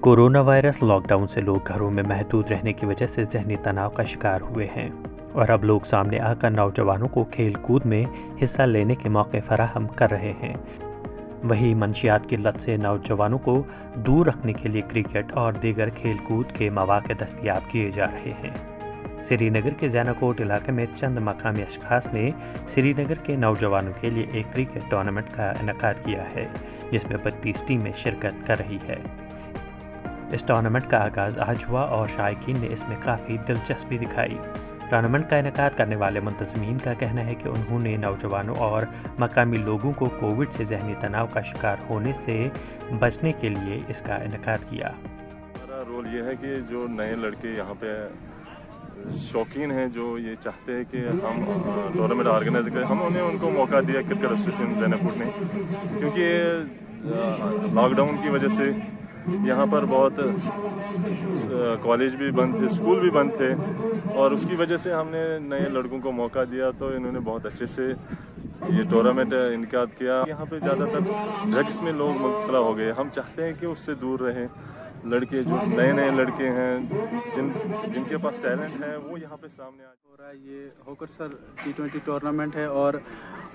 Corona virus lockdown से लोग घरों में महदूद रहने की वजह से जहनी तनाव का शिकार हुए हैं और अब लोग सामने आकर नौजवानों को खेल कूद में हिस्सा लेने के मौके फराहम कर रहे हैं। वहीं मंशियात की लत से नौजवानों को दूर रखने के लिए क्रिकेट और दीगर खेल कूद के मौके दस्तयाब किए जा रहे हैं। श्रीनगर के जैनाकोट इलाके में चंद मकामी अशखास ने श्रीनगर के नौजवानों के लिए एक क्रिकेट टूर्नामेंट का इनेकाद किया है, जिसमें 32 टीमें शिरकत कर रही है। इस टूर्नामेंट का आगाज़ आज हुआ और शायकीन ने इसमें काफ़ी दिलचस्पी दिखाई। टूर्नामेंट का इनेकाद करने वाले मुंतज़मीन का कहना है कि उन्होंने नौजवानों और मकामी लोगों को कोविड से जहनी तनाव का शिकार होने से बचने के लिए इसका इनेकाद किया। हमारा रोल ये है कि जो नए लड़के यहाँ पे शौकीन हैं, जो ये चाहते हैं कि हम टूर्नामेंट ऑर्गेनाइज करें, हमने उनको मौका दिया क्रिकेट एसोसिएशन जैनाकोट ने, क्योंकि लॉकडाउन की वजह से यहाँ पर बहुत कॉलेज भी बंद थे, स्कूल भी बंद थे और उसकी वजह से हमने नए लड़कों को मौका दिया, तो इन्होंने बहुत अच्छे से ये टूर्नामेंट इनेकाद किया। यहाँ पे ज़्यादातर ड्रग्स में लोग मुब्तला हो गए, हम चाहते हैं कि उससे दूर रहें। लड़के जो नए लड़के हैं जिनके पास टैलेंट है वो यहाँ पे सामने हो रहा है। ये होकर सर T20 टूर्नामेंट है और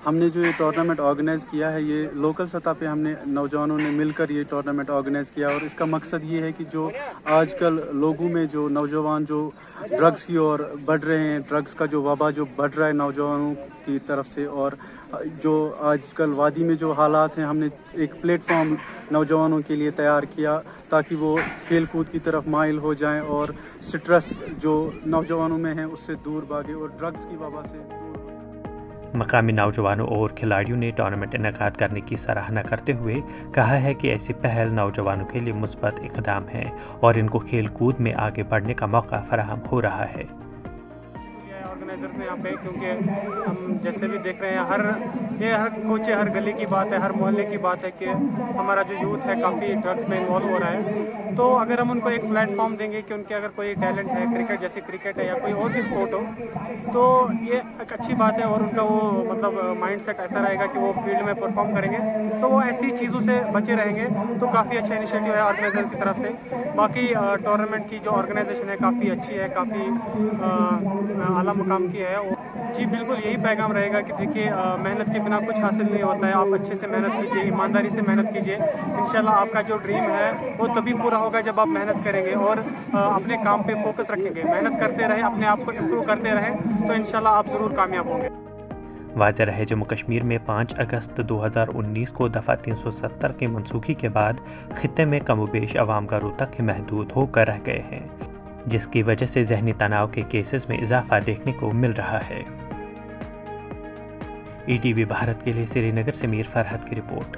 हमने जो ये टूर्नामेंट ऑर्गेनाइज़ किया है, ये लोकल सतह पे हमने नौजवानों ने मिलकर ये टूर्नामेंट ऑर्गेनाइज़ किया और इसका मकसद ये है कि जो आजकल लोगों में जो नौजवान जो ड्रग्स की ओर बढ़ रहे हैं, ड्रग्स का जो वबा जो बढ़ रहा है नौजवानों की तरफ से, और जो आजकल वादी में जो हालात हैं, हमने एक प्लेटफॉर्म नौजवानों के लिए तैयार किया ताकि वो खेल कूद की तरफ माइल हो जाएं और स्ट्रेस जो नौजवानों में है उससे दूर भागे और ड्रग्स की वबा से दूर। मकामी नौजवानों और खिलाड़ियों ने टूर्नामेंट इनेकाद करने की सराहना करते हुए कहा है कि ऐसी पहल नौजवानों के लिए मुस्बत इक़दाम है और इनको खेल कूद में आगे बढ़ने का मौका फराहम हो रहा है। ऑर्गेनाइजर्स ने यहाँ पे, क्योंकि हम जैसे भी देख रहे हैं हर कोचे हर गली की बात है, हर मोहल्ले की बात है कि हमारा जो यूथ है काफ़ी ड्रग्स में इन्वॉल्व हो रहा है। तो अगर हम उनको एक प्लेटफॉर्म देंगे कि उनके अगर कोई टैलेंट है, क्रिकेट जैसे क्रिकेट है या कोई और भी स्पोर्ट हो, तो ये एक अच्छी बात है और उनका वो मतलब माइंड सेट ऐसा रहेगा कि वो फील्ड में परफॉर्म करेंगे, तो वो ऐसी चीज़ों से बचे रहेंगे। तो काफ़ी अच्छा इनिशिएटिव है ऑर्गेनाइजर की तरफ से। बाकी टूर्नामेंट की जो ऑर्गेनाइजेशन है काफ़ी अच्छी है, काफ़ी आला मुकाम की है। जी बिल्कुल, यही पैगाम रहेगा कि देखिए मेहनत के बिना कुछ हासिल नहीं होता है। आप अच्छे से मेहनत कीजिए, ईमानदारी से मेहनत कीजिए। इंशाल्लाह आपका जो ड्रीम है वो तभी पूरा होगा जब आप मेहनत करेंगे और अपने काम पे फोकस रखेंगे, मेहनत करते रहें, अपने आप को इम्प्रूव करते रहें, तो इंशाल्लाह आप ज़रूर कामयाब होंगे। वाज़ेह रहे जम्मू कश्मीर में 5 अगस्त 2019 को दफ़ा 370 की मनसूखी के बाद खित्ते में कमोबेश अवाम का रोतक महदूद होकर रह गए हैं, जिसकी वजह से जहनी तनाव के केसेस में इजाफा देखने को मिल रहा है। ETV भारत के लिए श्रीनगर से मीर फरहत की रिपोर्ट।